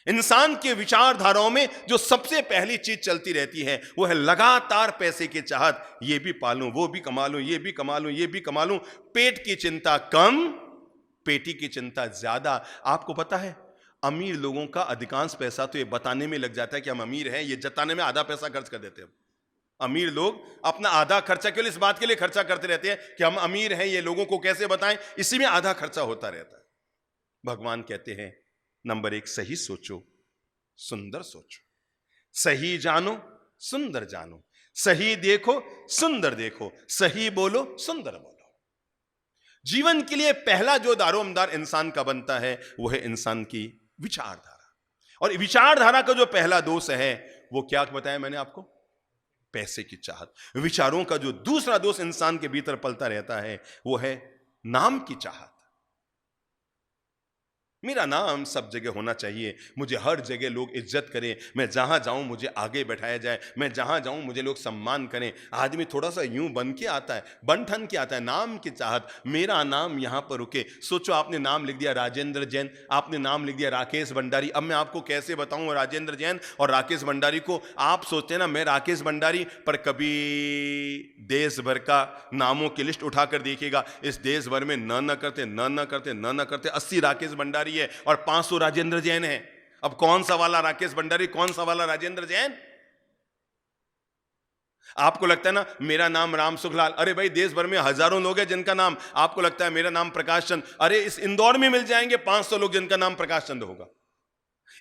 इंसान के विचारधाराओं में जो सबसे पहली चीज चलती रहती है वो है लगातार पैसे की चाहत। ये भी पालूं, वो भी कमा लूं, ये भी कमा लूं, ये भी कमा लूं। पेट की चिंता कम, पेटी की चिंता ज्यादा। आपको पता है अमीर लोगों का अधिकांश पैसा तो ये बताने में लग जाता है कि हम अमीर हैं, ये जताने में आधा पैसा खर्च कर देते हैं। अमीर लोग अपना आधा खर्चा केवल इस बात के लिए खर्चा करते रहते हैं कि हम अमीर हैं, ये लोगों को कैसे बताएं, इसी में आधा खर्चा होता रहता है। भगवान कहते हैं नंबर 1, सही सोचो, सुंदर सोचो। सही जानो, सुंदर जानो। सही देखो, सुंदर देखो। सही बोलो, सुंदर बोलो। जीवन के लिए पहला जो दारोमदार इंसान का बनता है वो है इंसान की विचारधारा। और विचारधारा का जो पहला दोष है वो क्या बताया मैंने आपको? पैसे की चाहत। विचारों का जो दूसरा दोष इंसान के भीतर पलता रहता है वो है नाम की चाहत। मेरा नाम सब जगह होना चाहिए, मुझे हर जगह लोग इज्जत करें, मैं जहां जाऊं मुझे आगे बैठाया जाए, मैं जहां जाऊं मुझे लोग सम्मान करें। आदमी थोड़ा सा यूं बन के आता है, बन ठन के आता है, नाम की चाहत, मेरा नाम यहां पर रुके। सोचो आपने नाम लिख दिया राजेंद्र जैन, आपने नाम लिख दिया राकेश भंडारी। अब मैं आपको कैसे बताऊं राजेंद्र जैन और राकेश भंडारी को? आप सोचते हैं ना मैं राकेश भंडारी, पर कभी देश भर का नामों की लिस्ट उठाकर देखिएगा, इस देश भर में न करते 80 राकेश भंडारी है और 500 राजेंद्र जैन है। अब कौन सा वाला राकेश भंडारी, कौन सा वाला राजेंद्र जैन? आपको लगता है ना मेरा नाम राम सुखलाल, अरे भाई देश भर में हजारों लोग हैं जिनका नाम, आपको लगता है मेरा नाम प्रकाश चंद, अरे इस इंदौर में मिल जाएंगे 500 लोग जिनका नाम प्रकाश चंद होगा।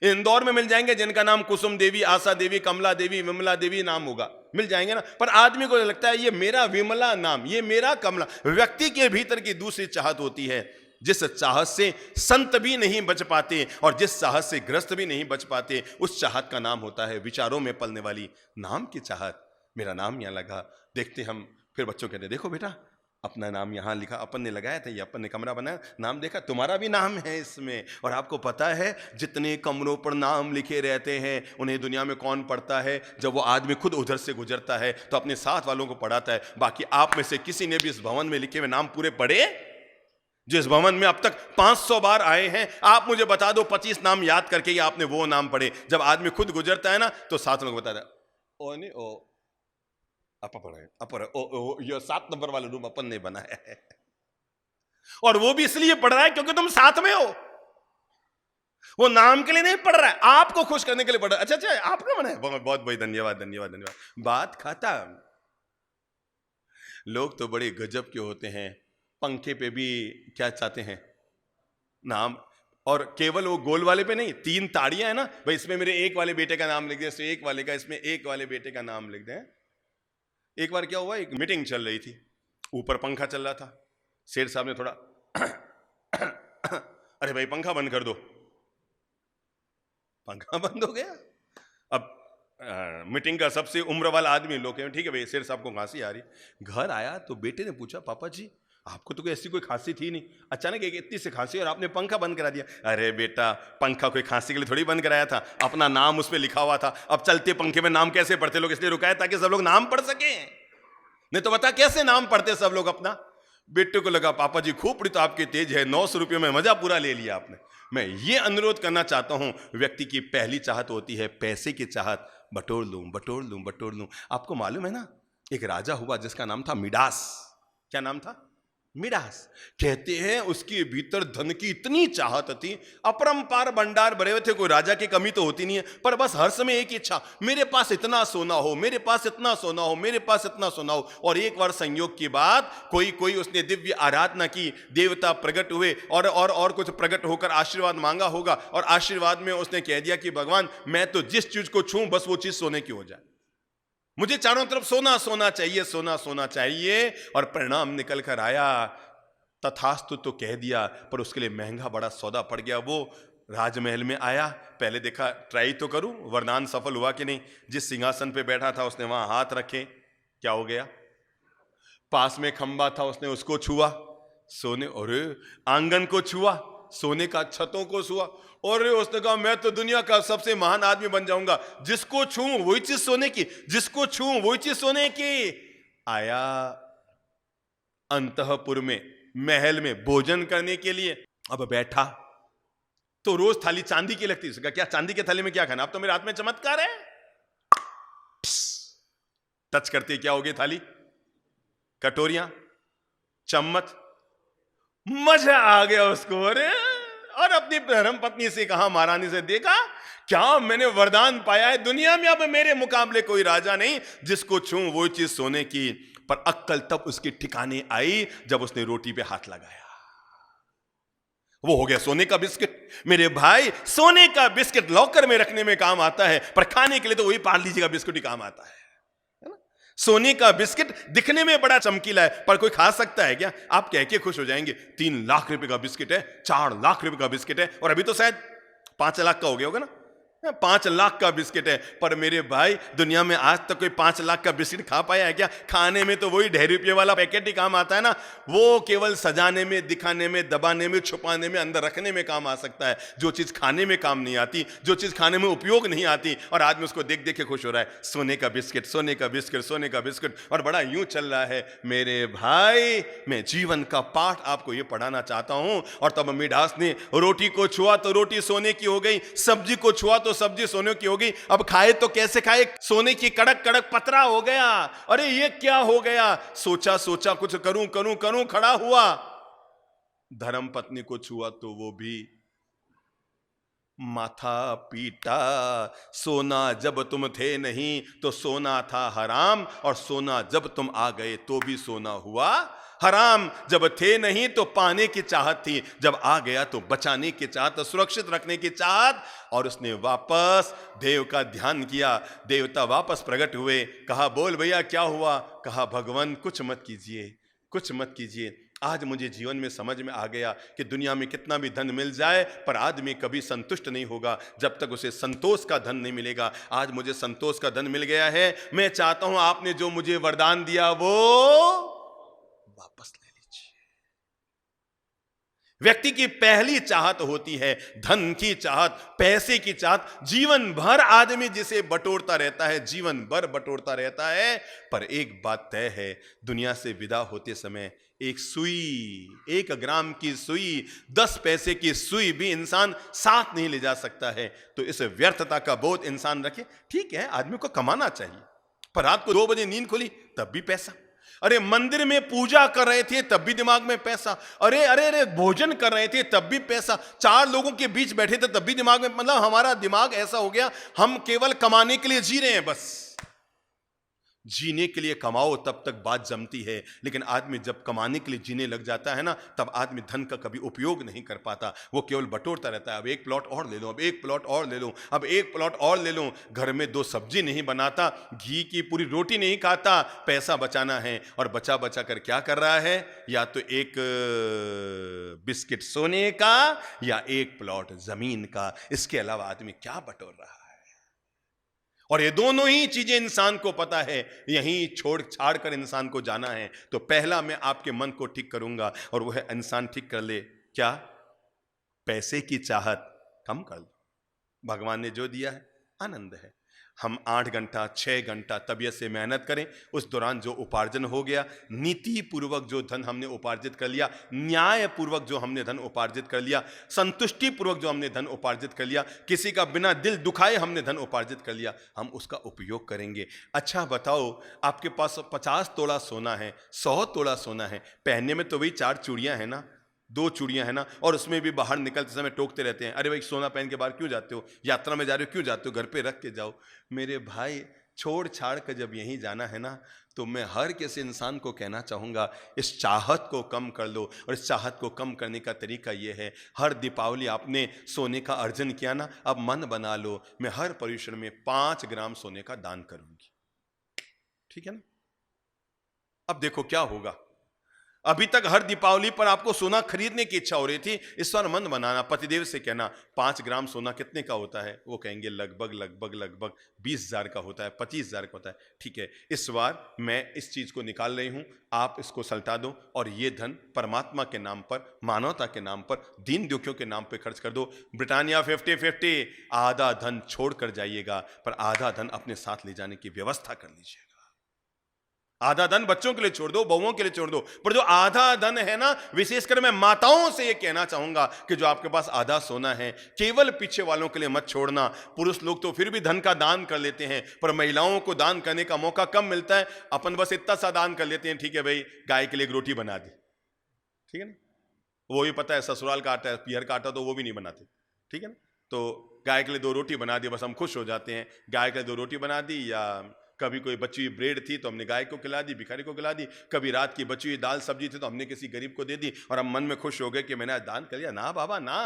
इंदौर में मिल जाएंगे जिनका नाम कुसुम देवी, आशा देवी, कमला देवी, विमला देवी नाम होगा, मिल जाएंगे ना। पर आदमी को लगता है ये मेरा विमला नाम, ये मेरा कमला। व्यक्ति के भीतर की दूसरी चाहत होती है, जिस चाहत से संत भी नहीं बच पाते और जिस चाहत से ग्रस्त भी नहीं बच पाते, उस चाहत का नाम होता है विचारों में पलने वाली नाम की चाहत। मेरा नाम यहां लगा, देखते हम फिर बच्चों कहते देखो बेटा अपना नाम यहां लिखा, अपन ने लगाया था, ये अपन ने कमरा बनाया, नाम देखा तुम्हारा भी नाम है इसमें। और आपको पता है जितने कमरों पर नाम लिखे रहते हैं उन्हें दुनिया में कौन पढ़ता है? जब वो आदमी खुद उधर से गुजरता है तो अपने साथ वालों को पढ़ाता है। बाकी आप में से किसी ने भी इस भवन में लिखे हुए नाम पूरे पढ़े? जिस भवन में अब तक 500 बार आए हैं, आप मुझे बता दो 25 नाम याद करके ही आपने वो नाम पढ़े। जब आदमी खुद गुजरता है ना तो साथ लोग बताता है ओ नहीं ओ अपर ओ ये 7 नंबर वाला रूम अपन ने बनाया है। और वो भी इसलिए पढ़ रहा है क्योंकि तुम साथ में हो, वो नाम के लिए नहीं पढ़ रहा है, आपको खुश करने के लिए पढ़ रहा है। अच्छा आपने बनाया, बहुत बहुत धन्यवाद धन्यवाद धन्यवाद। बात खत्म। लोग तो बड़े गजब के होते हैं, पंखे पे भी क्या चाहते हैं? नाम। और केवल वो गोल वाले पे नहीं, 3 ताड़ियां है ना भाई, इसमें मेरे एक वाले बेटे का नाम लिख दे, इसमें एक वाले का, इसमें एक वाले बेटे का नाम लिख दें। एक बार क्या हुआ, एक मीटिंग चल रही थी, ऊपर पंखा चल रहा था, सेठ साहब ने थोड़ा अरे भाई पंखा बंद कर दो। पंखा बंद हो गया। अब मीटिंग का सबसे उम्र वाला आदमी, लोग कहें ठीक है भाई, सेठ साहब को खांसी आ रही। घर आया तो बेटे ने पूछा पापा जी आपको तो कोई ऐसी कोई खांसी थी नहीं, अचानक एक इतनी सी खांसी और आपने पंखा बंद करा दिया। अरे बेटा पंखा कोई खांसी के लिए थोड़ी बंद कराया था, अपना नाम उस पर लिखा हुआ था। अब चलते पंखे में नाम कैसे पढ़ते लोग, इसलिए रुकाया ताकि सब लोग नाम पढ़ सके, नहीं तो बता कैसे नाम पढ़ते सब लोग अपना। बेटे को लगा पापा जी खोपड़ी तो आपकी तेज है, 900 रुपये में मजा पूरा ले लिया आपने। मैं ये अनुरोध करना चाहता हूं, व्यक्ति की पहली चाहत होती है पैसे की चाहत, बटोर लूं बटोर लूं बटोर लूं। आपको मालूम है ना एक राजा हुआ जिसका नाम था मिडास। क्या नाम था? मिडास। कहते हैं उसके भीतर धन की इतनी चाहत थी, अपरंपार भंडार भरे हुए थे, कोई राजा की कमी तो होती नहीं है, पर बस हर समय एक ही इच्छा, मेरे पास इतना सोना हो, मेरे पास इतना सोना हो, मेरे पास इतना सोना हो। और एक बार संयोग की बात, कोई उसने दिव्य आराधना की, देवता प्रकट हुए और कुछ प्रकट होकर आशीर्वाद मांगा होगा, और आशीर्वाद में उसने कह दिया कि भगवान मैं तो जिस चीज को छूं बस वो चीज सोने की हो जाए, मुझे चारों तरफ सोना सोना चाहिए, सोना सोना चाहिए। और परिणाम निकल कर आया, तथास्तु तो कह दिया, पर उसके लिए महंगा बड़ा सौदा पड़ गया। वो राजमहल में आया, पहले देखा ट्राई तो करूं, वरदान सफल हुआ कि नहीं। जिस सिंहासन पे बैठा था उसने वहां हाथ रखे, क्या हो गया? पास में खंबा था, उसने उसको छुआ, सोने, और आंगन को छुआ, सोने का, छतों को छुआ, और उसने कहा मैं तो दुनिया का सबसे महान आदमी बन जाऊंगा, जिसको छूं वही चीज सोने की, जिसको छूं वही चीज सोने की। आया अंतःपुर में, महल में भोजन करने के लिए, अब बैठा, तो रोज थाली चांदी की लगती है। उसका क्या चांदी के थाली में क्या खाना, अब तो मेरे हाथ में चमत्कार है। टच करते क्या हो गई थाली, कटोरियां, चम्मच, मजा आ गया उसको। अरे, और अपनी धर्म पत्नी से कहा, महारानी से, देखा क्या मैंने वरदान पाया है, दुनिया में अब मेरे मुकाबले कोई राजा नहीं, जिसको छूं वो चीज सोने की। पर अक्कल तब उसके ठिकाने आई जब उसने रोटी पे हाथ लगाया। वो हो गया सोने का बिस्किट। मेरे भाई, सोने का बिस्किट लॉकर में रखने में काम आता है, पर खाने के लिए तो वही पाल लीजिएगा बिस्कुट ही काम आता है ना? सोने का बिस्किट दिखने में बड़ा चमकीला है, पर कोई खा सकता है क्या? आप कह के खुश हो जाएंगे 3 लाख रुपए का बिस्किट है, 4 लाख रुपए का बिस्किट है, और अभी तो शायद 5 लाख का हो गया होगा ना। 5 लाख का बिस्किट है, पर मेरे भाई दुनिया में आज तक कोई 5 लाख का बिस्किट खा पाया है क्या? खाने में तो वही 1.5 रुपये वाला पैकेट ही काम आता है ना। वो केवल सजाने में, दिखाने में, दबाने में, छुपाने में, अंदर रखने में काम आ सकता है। जो चीज खाने में काम नहीं आती, जो चीज खाने में उपयोग नहीं आती, और आदमी उसको देख देख के खुश हो रहा है। सोने का बिस्किट, सोने का बिस्किट, सोने का बिस्किट, और बड़ा यूं चल रहा है। मेरे भाई, मैं जीवन का पाठ आपको ये पढ़ाना चाहता हूं। और तब मिडास ने रोटी को छुआ तो रोटी सोने की हो गई, सब्जी को छुआ तो सब्जी सोने की हो गई। अब खाए तो कैसे खाए, सोने की कड़क कड़क पतरा हो गया। अरे ये क्या हो गया? सोचा सोचा कुछ करूं करूं करूं, खड़ा हुआ, धर्म पत्नी को छुआ तो वो भी माथा पीटा। सोना जब तुम थे नहीं तो सोना था हराम, और सोना जब तुम आ गए तो भी सोना हुआ हराम। जब थे नहीं तो पाने की चाहत थी, जब आ गया तो बचाने की चाहत, सुरक्षित रखने की चाहत। और उसने वापस देव का ध्यान किया। देवता वापस प्रकट हुए। कहा, बोल भैया क्या हुआ? कहा, भगवान कुछ मत कीजिए, कुछ मत कीजिए। आज मुझे जीवन में समझ में आ गया कि दुनिया में कितना भी धन मिल जाए, पर आदमी कभी संतुष्ट नहीं होगा जब तक उसे संतोष का धन नहीं मिलेगा। आज मुझे संतोष का धन मिल गया है। मैं चाहता हूं आपने जो मुझे वरदान दिया वो वापस ले लीजिए। व्यक्ति की पहली चाहत होती है धन की चाहत, पैसे की चाहत। जीवन भर आदमी जिसे बटोरता रहता है, जीवन भर बटोरता रहता है। पर एक बात तय है, दुनिया से विदा होते समय एक सुई, 1 ग्राम की सुई, 10 पैसे की सुई भी इंसान साथ नहीं ले जा सकता है। तो इस व्यर्थता का बोध इंसान रखे। ठीक है, आदमी को कमाना चाहिए, पर रात को 2 बजे नींद खुली तब भी पैसा। अरे मंदिर में पूजा कर रहे थे तब भी दिमाग में पैसा। अरे अरे अरे भोजन कर रहे थे तब भी पैसा। 4 लोगों के बीच बैठे थे तब भी दिमाग में, मतलब हमारा दिमाग ऐसा हो गया, हम केवल कमाने के लिए जी रहे हैं बस। जीने के लिए कमाओ तब तक बात जमती है, लेकिन आदमी जब कमाने के लिए जीने लग जाता है ना, तब आदमी धन का कभी उपयोग नहीं कर पाता। वो केवल बटोरता रहता है। अब 1 प्लॉट और ले लो, अब 1 प्लॉट और ले लो, अब 1 प्लॉट और ले लो। घर में 2 सब्जी नहीं बनाता, घी की पूरी रोटी नहीं खाता। पैसा बचाना है, और बचा बचा कर क्या कर रहा है? या तो 1 बिस्किट सोने का, या 1 प्लॉट जमीन का। इसके अलावा आदमी क्या बटोर रहा है? और ये दोनों ही चीजें इंसान को पता है, यहीं छोड़ छाड़ कर इंसान को जाना है। तो पहला मैं आपके मन को ठीक करूंगा, और वह इंसान ठीक कर ले क्या? पैसे की चाहत कम कर लो। भगवान ने जो दिया है आनंद है। हम 8 घंटा 6 घंटा तबीयत से मेहनत करें, उस दौरान जो उपार्जन हो गया, नीति पूर्वक जो धन हमने उपार्जित कर लिया, न्याय पूर्वक जो हमने धन उपार्जित कर लिया, संतुष्टि पूर्वक जो हमने धन उपार्जित कर लिया, किसी का बिना दिल दुखाए हमने धन उपार्जित कर लिया, हम उसका उपयोग करेंगे। अच्छा बताओ, आपके पास 50 तोला सोना है, 100 तोला सोना है, पहनने में तो वही 4 चूड़ियां हैं ना, 2 चूड़ियां है ना, और उसमें भी बाहर निकलते समय टोकते रहते हैं, अरे भाई सोना पहन के बाहर क्यों जाते हो? यात्रा में जा रहे हो क्यों जाते हो? घर पे रख के जाओ। मेरे भाई, छोड़ छाड़ कर जब यहीं जाना है ना, तो मैं हर किसी इंसान को कहना चाहूँगा, इस चाहत को कम कर लो। और इस चाहत को कम करने का तरीका ये है, हर दीपावली आपने सोने का अर्जन किया ना, अब मन बना लो, मैं हर पर्यूषण में 5 ग्राम सोने का दान करूँगी। ठीक है ना? अब देखो क्या होगा। अभी तक हर दीपावली पर आपको सोना खरीदने की इच्छा हो रही थी, इस बार मन बनाना, पतिदेव से कहना 5 ग्राम सोना कितने का होता है? वो कहेंगे लगभग लगभग लगभग 20,000 का होता है, 25,000 का होता है। ठीक है, इस बार मैं इस चीज को निकाल रही हूं, आप इसको सल्टा दो, और ये धन परमात्मा के नाम पर, मानवता के नाम पर, दीन दुखियों के नाम पर खर्च कर दो। ब्रिटानिया 50-50, आधा धन छोड़ कर जाइएगा, पर आधा धन अपने साथ ले जाने की व्यवस्था कर लीजिएगा। आधा धन बच्चों के लिए छोड़ दो, बहुओं के लिए छोड़ दो, पर जो आधा धन है ना, विशेषकर मैं माताओं से ये कहना चाहूंगा कि जो आपके पास आधा सोना है, केवल पीछे वालों के लिए मत छोड़ना। पुरुष लोग तो फिर भी धन का दान कर लेते हैं, पर महिलाओं को दान करने का मौका कम मिलता है। अपन बस इतना सा दान कर लेते हैं, ठीक है भाई, गाय के लिए एक रोटी बना दी, ठीक है ना, वो भी पता है ससुराल का आटा है, पीहर का आटा तो वो भी नहीं बनाते, ठीक है ना, तो गाय के लिए 2 रोटी बना दी, बस हम खुश हो जाते हैं। गाय के लिए 2 रोटी बना दी, या कभी कोई बची हुई ब्रेड थी तो हमने गाय को खिला दी, भिखारी को खिला दी, कभी रात की बची हुई दाल सब्जी थी तो हमने किसी गरीब को दे दी, और हम मन में खुश हो गए कि मैंने आज दान कर लिया। ना बाबा ना,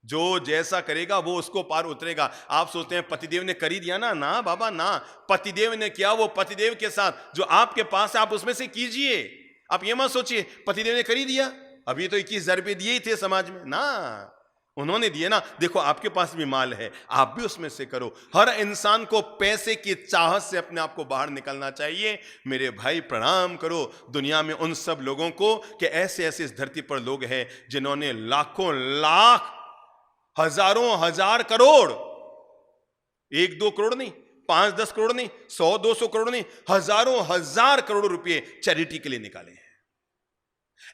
जो जैसा करेगा वो उसको पार उतरेगा। आप सोचते हैं पतिदेव ने कर ही दिया ना, ना बाबा ना, पतिदेव ने किया वो पतिदेव के साथ जो आपके पास है आप उसमें से कीजिए। आप ये मत सोचिए पतिदेव ने कर ही दिया, अभी तो 21,000 रुपये दिए ही थे समाज में, ना, उन्होंने दिए ना। देखो आपके पास भी माल है, आप भी उसमें से करो। हर इंसान को पैसे की चाहत से अपने आप को बाहर निकलना चाहिए। मेरे भाई प्रणाम करो दुनिया में उन सब लोगों को कि ऐसे ऐसे इस धरती पर लोग हैं जिन्होंने लाखों लाख, हजारों हजार करोड़, 1-2 करोड़ नहीं, 5-10 करोड़ नहीं, 100-200 करोड़ नहीं, हजारों हजार करोड़ रुपए चैरिटी के लिए निकाले हैं।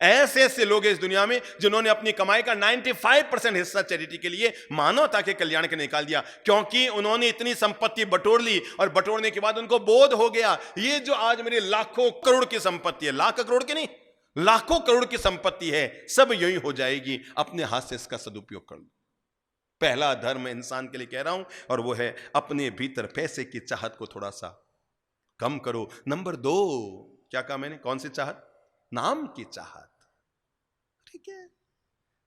ऐसे ऐसे लोग हैं इस दुनिया में जिन्होंने अपनी कमाई का 95% हिस्सा चैरिटी के लिए, मानवता के कल्याण के लिए निकाल दिया, क्योंकि उन्होंने इतनी संपत्ति बटोर ली और बटोरने के बाद उनको बोध हो गया ये जो आज मेरी लाखों करोड़ की संपत्ति है, लाख करोड़ की नहीं, लाखों करोड़ की संपत्ति है, सब यही हो जाएगी, अपने हाथ से इसका सदुपयोग कर लो। पहला धर्म इंसान के लिए कह रहा हूं, और वो है अपने भीतर पैसे की चाहत को थोड़ा सा कम करो। नंबर 2 क्या कहा मैंने, कौन सी चाहत? नाम की चाहत। ठीक है,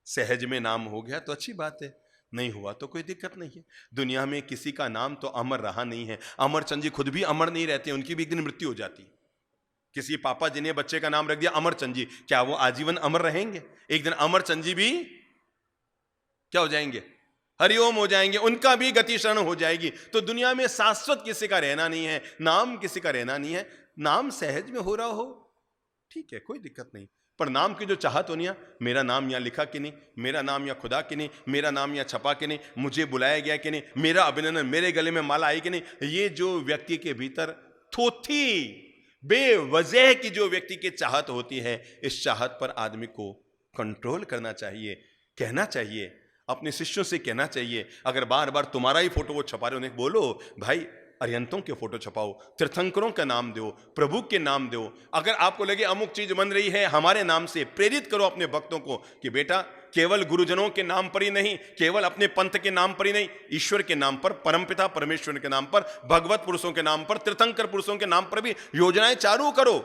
सहज में नाम हो गया तो अच्छी बात है, नहीं हुआ तो कोई दिक्कत नहीं है। दुनिया में किसी का नाम तो अमर रहा नहीं है। अमरचंद जी खुद भी अमर नहीं रहते, उनकी भी एक दिन मृत्यु हो जाती। किसी पापा जी ने बच्चे का नाम रख दिया अमरचंद जी, क्या वो आजीवन अमर रहेंगे? एक दिन अमरचंद जी भी क्या हो जाएंगे? हरिओम हो जाएंगे, उनका भी गति शरण हो जाएगी। तो दुनिया में शाश्वत किसी का रहना नहीं है, नाम किसी का रहना नहीं है। नाम सहज में हो रहा हो ठीक है, कोई दिक्कत नहीं, पर नाम की जो चाहत होनी है, मेरा नाम यहाँ लिखा कि नहीं, मेरा नाम यहाँ खुदा कि नहीं, मेरा नाम यहाँ छपा कि नहीं, मुझे बुलाया गया कि नहीं, मेरा अभिनंदन, मेरे गले में माला आई कि नहीं, ये जो व्यक्ति के भीतर थोथी बेवजह की जो व्यक्ति की चाहत होती है, इस चाहत पर आदमी को कंट्रोल करना चाहिए। कहना चाहिए, अपने शिष्यों से कहना चाहिए, अगर बार बार तुम्हारा ही फोटो वो छपा रहे उन्हें बोलो भाई अरिहंतों के फोटो छपाओ, तीर्थंकरों का नाम दो, प्रभु के नाम दो। अगर आपको लगे अमुक चीज बन रही है हमारे नाम से, प्रेरित करो अपने भक्तों को कि बेटा केवल गुरुजनों के नाम पर ही नहीं, केवल अपने पंथ के नाम पर ही नहीं, ईश्वर के नाम पर, परमपिता परमेश्वर के नाम पर, भगवत पुरुषों के नाम पर, तीर्थंकर पुरुषों के नाम पर भी योजनाएं चालू करो,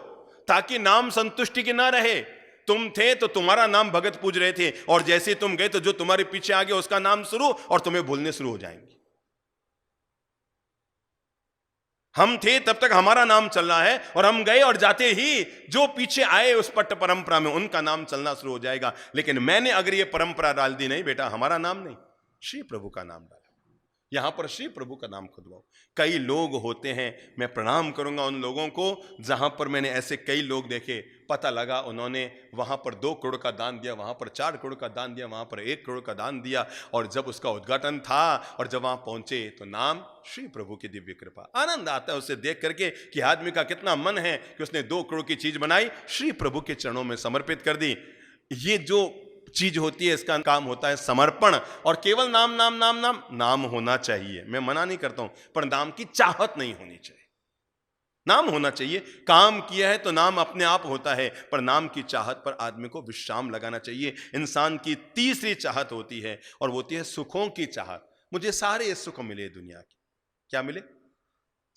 ताकि नाम संतुष्टि की ना रहे। तुम थे तो तुम्हारा नाम भगत पूज रहे थे, और जैसे तुम गए तो जो तुम्हारे पीछे आ गया उसका नाम शुरू, और तुम्हें भूलने शुरू हो जाएंगे। हम थे तब तक हमारा नाम चल रहा है, और हम गए और जाते ही जो पीछे आए उस पट्ट परंपरा में उनका नाम चलना शुरू हो जाएगा। लेकिन मैंने अगर ये परंपरा डाल दी, नहीं बेटा हमारा नाम नहीं, श्री प्रभु का नाम डाला, यहां पर श्री प्रभु का नाम खुदवाओ। कई लोग होते हैं, मैं प्रणाम करूंगा उन लोगों को जहां पर मैंने ऐसे कई लोग देखे, पता लगा उन्होंने वहां पर 2 करोड़ का दान दिया, वहां पर 4 करोड़ का दान दिया, वहां पर 1 करोड़ का दान दिया, और जब उसका उद्घाटन था और जब वहां पहुंचे तो नाम श्री प्रभु की दिव्य कृपा। आनंद आता है उसे देख करके कि आदमी का कितना मन है कि उसने 2 करोड़ की चीज बनाई, श्री प्रभु के चरणों में समर्पित कर दी। ये जो चीज होती है, इसका काम होता है समर्पण। और केवल नाम नाम नाम नाम नाम होना चाहिए, मैं मना नहीं करता हूं, पर नाम की चाहत नहीं होनी चाहिए। नाम होना चाहिए, काम किया है तो नाम अपने आप होता है, पर नाम की चाहत पर आदमी को विश्राम लगाना चाहिए। इंसान की तीसरी चाहत होती है, और वो होती है सुखों की चाहत। मुझे सारे सुख मिले दुनिया के, क्या मिले?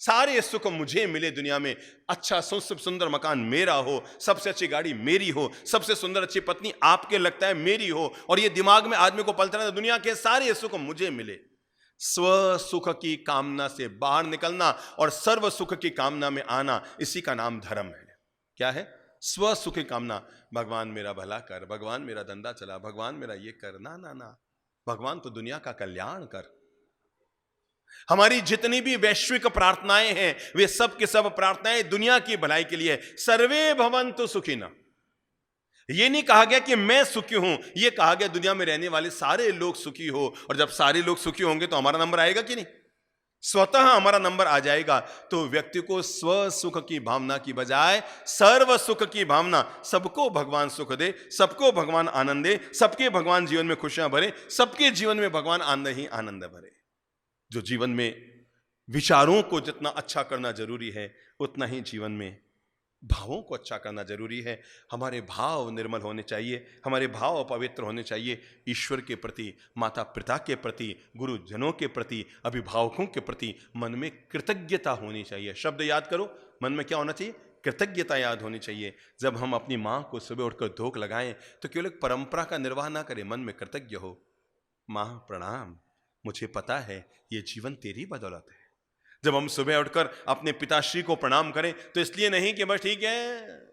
सारे सुख मुझे मिले दुनिया में। अच्छा सुंदर मकान मेरा हो, सबसे अच्छी गाड़ी मेरी हो, सबसे सुंदर अच्छी पत्नी आपके लगता है मेरी हो, और ये दिमाग में आदमी को पलता है दुनिया के सारे सुख मुझे मिले। स्व सुख की कामना से बाहर निकलना और सर्व सुख की कामना में आना, इसी का नाम धर्म है। क्या है? स्व सुख की कामना। भगवान मेरा भला कर, भगवान मेरा धंधा चला, भगवान मेरा ये कर, ना ना ना, भगवान तो दुनिया का कल्याण कर। हमारी जितनी भी वैश्विक प्रार्थनाएं हैं, वे सब के सब प्रार्थनाएं दुनिया की भलाई के लिए। सर्वे भवन्तु सुखिनः, ये नहीं कहा गया कि मैं सुखी हूं, ये कहा गया दुनिया में रहने वाले सारे लोग सुखी हो। और जब सारे लोग सुखी होंगे तो हमारा नंबर आएगा कि नहीं? स्वतः हमारा नंबर आ जाएगा तो व्यक्ति को स्व सुख की भावना की बजाय सर्व सुख की भावना, सबको भगवान सुख दे, सबको भगवान आनंद दे, सबके भगवान जीवन में खुशियां भरे, सबके जीवन में भगवान आनंद ही आनंद भरे। जो जीवन में विचारों को जितना अच्छा करना जरूरी है उतना ही जीवन में भावों को अच्छा करना जरूरी है। हमारे भाव निर्मल होने चाहिए, हमारे भाव पवित्र होने चाहिए। ईश्वर के प्रति, माता पिता के प्रति, गुरुजनों के प्रति, अभिभावकों के प्रति मन में कृतज्ञता होनी चाहिए। शब्द याद करो, मन में क्या होना चाहिए? कृतज्ञता याद होनी चाहिए। जब हम अपनी माँ को सुबह उठकर धोख लगाएं तो केवल एक परंपरा का निर्वाह ना करें, मन में कृतज्ञ हो, माँ प्रणाम, मुझे पता है ये जीवन तेरी बदौलत है। जब हम सुबह उठकर अपने पिताश्री को प्रणाम करें तो इसलिए नहीं कि बस ठीक है,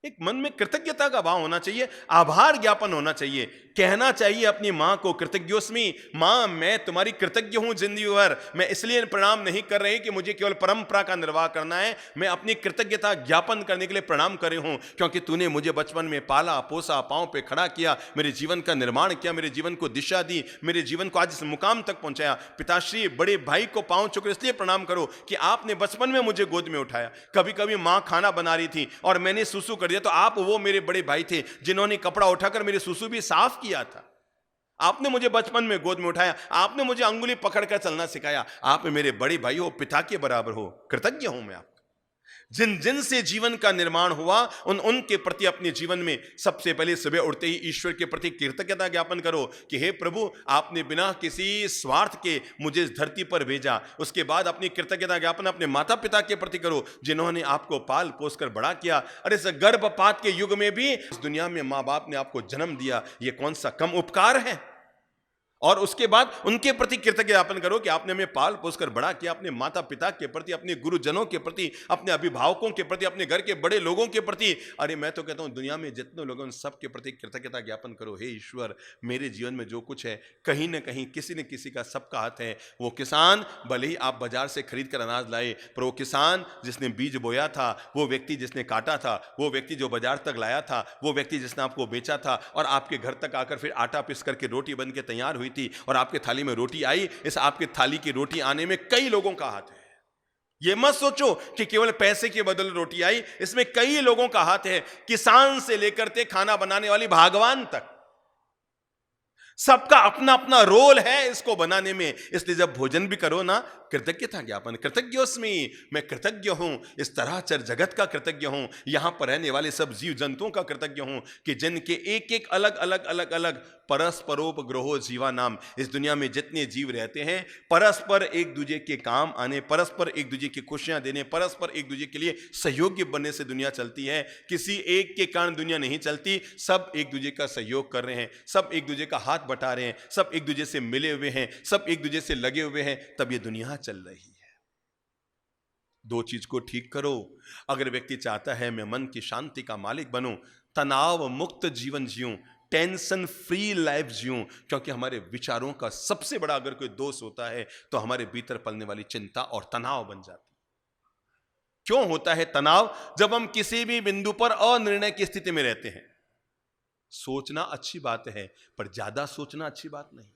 एक मन में कृतज्ञता का भाव होना चाहिए, आभार ज्ञापन होना चाहिए। कहना चाहिए अपनी मां को कृतज्ञोस्मि, मां मैं तुम्हारी कृतज्ञ हूं जिंदगी भर, मैं इसलिए प्रणाम नहीं कर रही कि मुझे केवल परंपरा का निर्वाह करना है, मैं अपनी कृतज्ञता ज्ञापन करने के लिए प्रणाम कर रही हूं, क्योंकि तूने मुझे बचपन में पाला पोसा, पांव पे खड़ा किया, मेरे जीवन का निर्माण किया, मेरे जीवन को दिशा दी, मेरे जीवन को आज इस मुकाम तक पहुंचाया। पिताश्री, बड़े भाई को पांव छूकर इसलिए प्रणाम करो कि आपने बचपन में मुझे गोद में उठाया। कभी कभी मां खाना बना रही थी और मैंने सुसु कर दिया तो आप वो मेरे बड़े भाई थे जिन्होंने कपड़ा उठाकर मेरे सुसु भी साफ किया था। आपने मुझे बचपन में गोद में उठाया, आपने मुझे अंगुली पकड़कर चलना सिखाया, आप मेरे बड़े भाई हो, पिता के बराबर हो। कृतज्ञ हूं मैं आपका। जिन जिन से जीवन का निर्माण हुआ उनके प्रति अपने जीवन में सबसे पहले सुबह उठते ही ईश्वर के प्रति कृतज्ञता ज्ञापन करो कि हे प्रभु, आपने बिना किसी स्वार्थ के मुझे इस धरती पर भेजा। उसके बाद अपनी कृतज्ञता ज्ञापन अपने माता पिता के प्रति करो जिन्होंने आपको पाल पोस कर बड़ा किया। अरे इस गर्भपात के युग में भी इस दुनिया में माँ बाप ने आपको जन्म दिया, ये कौन सा कम उपकार है। और उसके बाद उनके प्रति कृतज्ञता ज्ञापन करो कि आपने हमें पाल पोसकर बड़ा किया। अपने माता पिता के प्रति, अपने गुरुजनों के प्रति, अपने अभिभावकों के प्रति, अपने घर के बड़े लोगों के प्रति, अरे मैं तो कहता हूं दुनिया में जितने लोग हैं सब के प्रति कृतज्ञता ज्ञापन करो। हे ईश्वर, मेरे जीवन में जो कुछ है कहीं ना कहीं किसी न किसी का सबका हाथ है। वो किसान, भले ही आप बाजार से खरीद कर अनाज लाए, पर वो किसान जिसने बीज बोया था, वो व्यक्ति जिसने काटा था, वो व्यक्ति जो बाजार तक लाया था, वो व्यक्ति जिसने आपको बेचा था और आपके घर तक आकर फिर आटा पिस करके रोटी बन के तैयार हुई थी और आपके थाली में रोटी आई, इस आपके थाली की रोटी आने में कई लोगों का हाथ है। ये मत सोचो कि केवल पैसे के बदले रोटी आई, इसमें कई लोगों का हाथ है। किसान से लेकर के खाना बनाने वाली भागवान तक, सबका अपना अपना रोल है इसको बनाने में। इसलिए जब भोजन भी करो ना, कृतज्ञता ज्ञापन, कृतज्ञोस्मि, मैं कृतज्ञ हूं, इस चराचर जगत का कृतज्ञ हूं, यहां पर रहने वाले सब जीव जंतुओं का कृतज्ञ हूं कि जिनके एक एक अलग अलग अलग अलग परस्परोपग्रहो जीवा नाम, इस दुनिया में जितने जीव रहते हैं परस्पर एक दूसरे के काम आने, परस्पर एक दूसरे की खुशियां देने, परस्पर एक दूसरे के लिए सहयोगी बनने से दुनिया चलती है। किसी एक के कारण दुनिया नहीं चलती, सब एक दूसरे का सहयोग कर रहे हैं, सब एक दूसरे का हाथ बटा रहे हैं, सब एक दूसरे से मिले हुए हैं, सब एक दूसरे से लगे हुए हैं, तब ये दुनिया चल रही है। दो चीज को ठीक करो। अगर व्यक्ति चाहता है मैं मन की शांति का मालिक बनूं, तनाव मुक्त जीवन जीऊं, टेंशन फ्री लाइफ जीऊं, क्योंकि हमारे विचारों का सबसे बड़ा अगर कोई दोष होता है तो हमारे भीतर पलने वाली चिंता और तनाव बन जाती। क्यों होता है तनाव? जब हम किसी भी बिंदु पर अनिर्णय की स्थिति में रहते हैं। सोचना अच्छी बात है, पर ज्यादा सोचना अच्छी बात नहीं।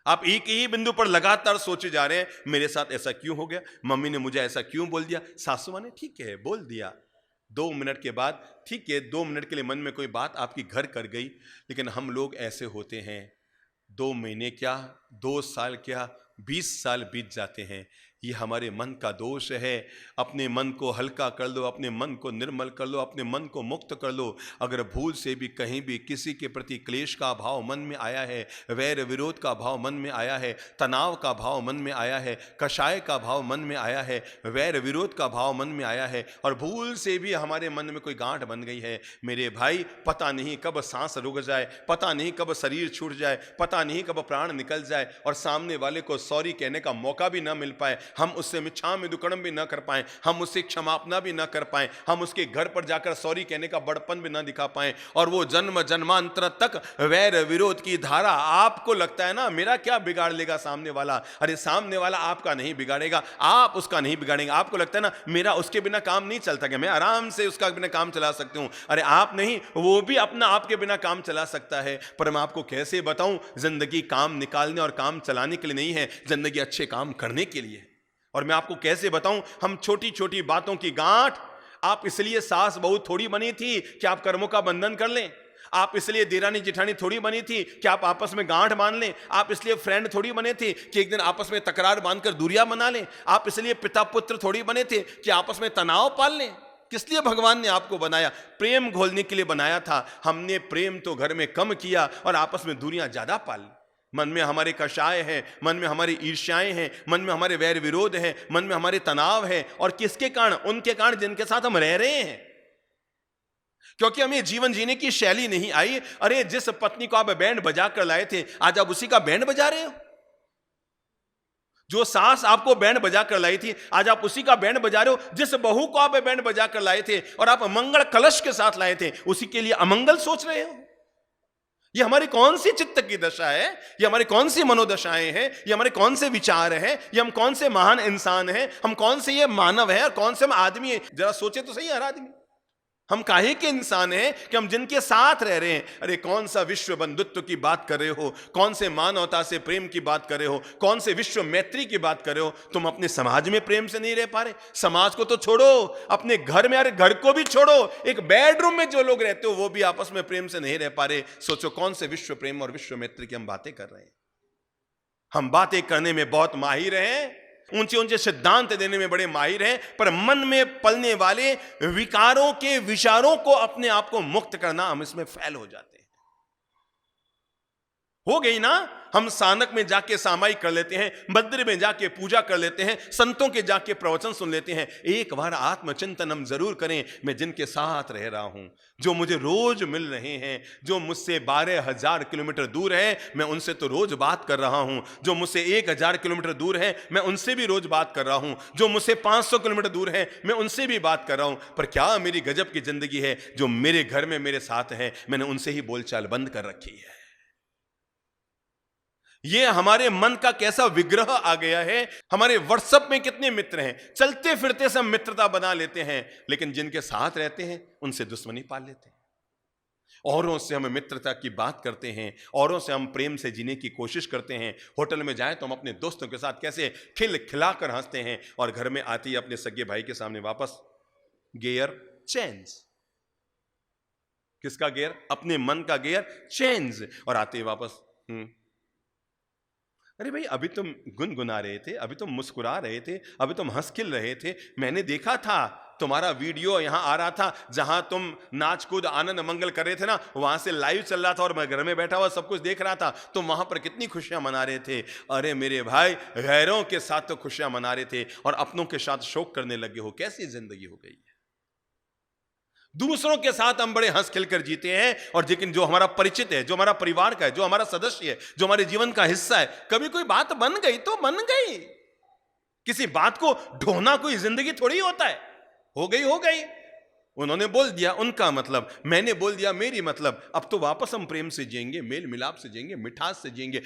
आप एक ही बिंदु पर लगातार सोचे जा रहे हैं, मेरे साथ ऐसा क्यों हो गया, मम्मी ने मुझे ऐसा क्यों बोल दिया, सासू माँ ने ठीक है बोल दिया। 2 मिनट के बाद ठीक है, 2 मिनट के लिए मन में कोई बात आपकी घर कर गई, लेकिन हम लोग ऐसे होते हैं 2 महीने क्या, 2 साल क्या, 20 साल बीत जाते हैं। ये हमारे मन का दोष है। अपने मन को हल्का कर लो, अपने मन को निर्मल कर लो, अपने मन को मुक्त कर लो। अगर भूल से भी कहीं भी किसी के प्रति क्लेश का भाव मन में आया है, वैर विरोध का भाव मन में आया है, तनाव का भाव मन में आया है, कषाय का भाव मन में आया है, वैर विरोध का भाव मन में आया है, और भूल से भी हमारे मन में कोई गांठ बन गई है, मेरे भाई पता नहीं कब सांस रुक जाए, पता नहीं कब शरीर छूट जाए, पता नहीं कब प्राण निकल जाए और सामने वाले को सॉरी कहने का मौका भी ना मिल पाए। हम उससे मिच्छामि दुक्कड़म भी ना कर पाए, हम उससे क्षमापना भी ना कर पाए, हम उसके घर पर जाकर सॉरी कहने का बड़पन भी ना दिखा पाए, और वो जन्म जन्मांतर तक वैर विरोध की धारा। आपको लगता है ना मेरा क्या बिगाड़ लेगा सामने वाला, अरे सामने वाला आपका नहीं बिगाड़ेगा, आप उसका नहीं बिगाड़ेंगे। आपको लगता है ना मेरा उसके बिना काम नहीं चलता, क्या मैं आराम से उसका बिना काम चला सकती हूं, अरे आप नहीं, वो भी अपना आपके बिना काम चला सकता है। पर मैं आपको कैसे बताऊं, जिंदगी काम निकालने और काम चलाने के लिए नहीं है, जिंदगी अच्छे काम करने के लिए। और मैं आपको कैसे बताऊं, हम छोटी छोटी बातों की गांठ, आप इसलिए सास बहू थोड़ी बनी थी कि आप कर्मों का बंधन कर लें, आप इसलिए देरानी जिठानी थोड़ी बनी थी कि आप आपस में गांठ बांध लें, आप इसलिए फ्रेंड थोड़ी बने थे कि एक दिन आपस में तकरार बांधकर दूरियां बना लें, आप इसलिए पिता पुत्र थोड़ी बने थे कि आपस में तनाव पाल लें। किस लिए भगवान ने आपको बनाया? प्रेम घोलने के लिए बनाया था। हमने प्रेम तो घर में कम किया और आपस में दूरियां ज्यादा पाल ली। मन में हमारे कषाय है, मन में हमारी ईर्ष्याएं हैं, मन में हमारे वैर विरोध हैं, मन में हमारे तनाव है। और किसके कारण? उनके कारण जिनके साथ हम रह रहे हैं, क्योंकि हमें जीवन जीने की शैली नहीं आई। अरे जिस पत्नी को आप बैंड बजा कर लाए थे, आज आप उसी का बैंड बजा रहे हो। जो सास आपको बैंड बजा कर लाई थी, आज आप उसी का बैंड बजा रहे हो। जिस बहू को आप बैंड बजा कर लाए थे और आप मंगल कलश के साथ लाए थे, उसी के लिए अमंगल सोच रहे हो। ये हमारी कौन सी चित्त की दशा है? ये हमारी कौन सी मनोदशाएं हैं? ये हमारे कौन से विचार हैं? ये हम कौन से महान इंसान हैं? हम कौन से ये मानव हैं और कौन से हम आदमी हैं? जरा सोचे तो सही हर आदमी, हम काहे के इंसान हैं कि हम जिनके साथ रह रहे हैं। अरे कौन सा विश्व बंधुत्व की बात कर रहे हो, कौन से मानवता से प्रेम की बात कर रहे हो, कौन से विश्व मैत्री की बात कर रहे हो? तुम अपने समाज में प्रेम से नहीं रह पा रहे। समाज को तो छोड़ो, अपने घर में, अरे घर को भी छोड़ो, एक बेडरूम में जो लोग रहते हो वो भी आपस में प्रेम से नहीं रह पा रहे। सोचो कौन से विश्व प्रेम और विश्व मैत्री की हम बातें कर रहे हैं। हम बातें करने में बहुत माहिर हैं, ऊंचे ऊंचे सिद्धांत देने में बड़े माहिर हैं, पर मन में पलने वाले विकारों के विचारों को अपने आप को मुक्त करना, हम इसमें फेल हो जाते हैं। हो गई ना, हम सानक में जाके सामायिक कर लेते हैं, मंदिर में जाके पूजा कर लेते हैं, संतों के जाके प्रवचन सुन लेते हैं। एक बार आत्मचिंतन हम जरूर करें। मैं जिनके साथ रह रहा हूं, जो मुझे रोज मिल रहे हैं, जो मुझसे 12,000 किलोमीटर दूर है, मैं उनसे तो रोज बात कर रहा हूं। जो मुझसे 1,000 किलोमीटर दूर है, मैं उनसे भी रोज बात कर रहा हूं। जो मुझसे 500 किलोमीटर दूर है, मैं उनसे भी बात कर रहा हूं। पर क्या मेरी गजब की जिंदगी है, जो मेरे घर में मेरे साथ है, मैंने उनसे ही बोलचाल बंद कर रखी है। ये हमारे मन का कैसा विग्रह आ गया है। हमारे व्हाट्सएप में कितने मित्र हैं, चलते फिरते सब मित्रता बना लेते हैं, लेकिन जिनके साथ रहते हैं उनसे दुश्मनी पाल लेते हैं। औरों से हम मित्रता की बात करते हैं, औरों से हम प्रेम से जीने की कोशिश करते हैं। होटल में जाएं तो हम अपने दोस्तों के साथ कैसे खिल खिलाकर हंसते हैं, और घर में आती अपने सगे भाई के सामने वापस गियर चेंज। किसका गियर? अपने मन का गियर चेंज। और आते वापस अरे भाई अभी तुम गुनगुना रहे थे, अभी तुम मुस्कुरा रहे थे, अभी तुम हंस खिल रहे थे, मैंने देखा था तुम्हारा वीडियो यहां आ रहा था, जहां तुम नाच कूद आनंद मंगल कर रहे थे ना, वहां से लाइव चल रहा था और मैं घर में बैठा हुआ सब कुछ देख रहा था। तुम वहां पर कितनी खुशियां मना रहे थे। अरे मेरे भाई, गैरों के साथ तो खुशियां मना रहे थे और अपनों के साथ शोक करने लगे हो। कैसी जिंदगी हो गई है। दूसरों के साथ हम बड़े हंस खिलकर जीते हैं, और लेकिन जो हमारा परिचित है, जो हमारा परिवार का है, जो हमारा सदस्य है, जो हमारे जीवन का हिस्सा है, कभी कोई बात बन गई तो बन गई। किसी बात को ढोना कोई जिंदगी थोड़ी होता है। हो गई हो गई, उन्होंने बोल दिया उनका मतलब, मैंने बोल दिया मेरी मतलब। अब तो वापस हम प्रेम से जिएंगे, मेल मिलाप से जिएंगे, मिठास से जिएंगे।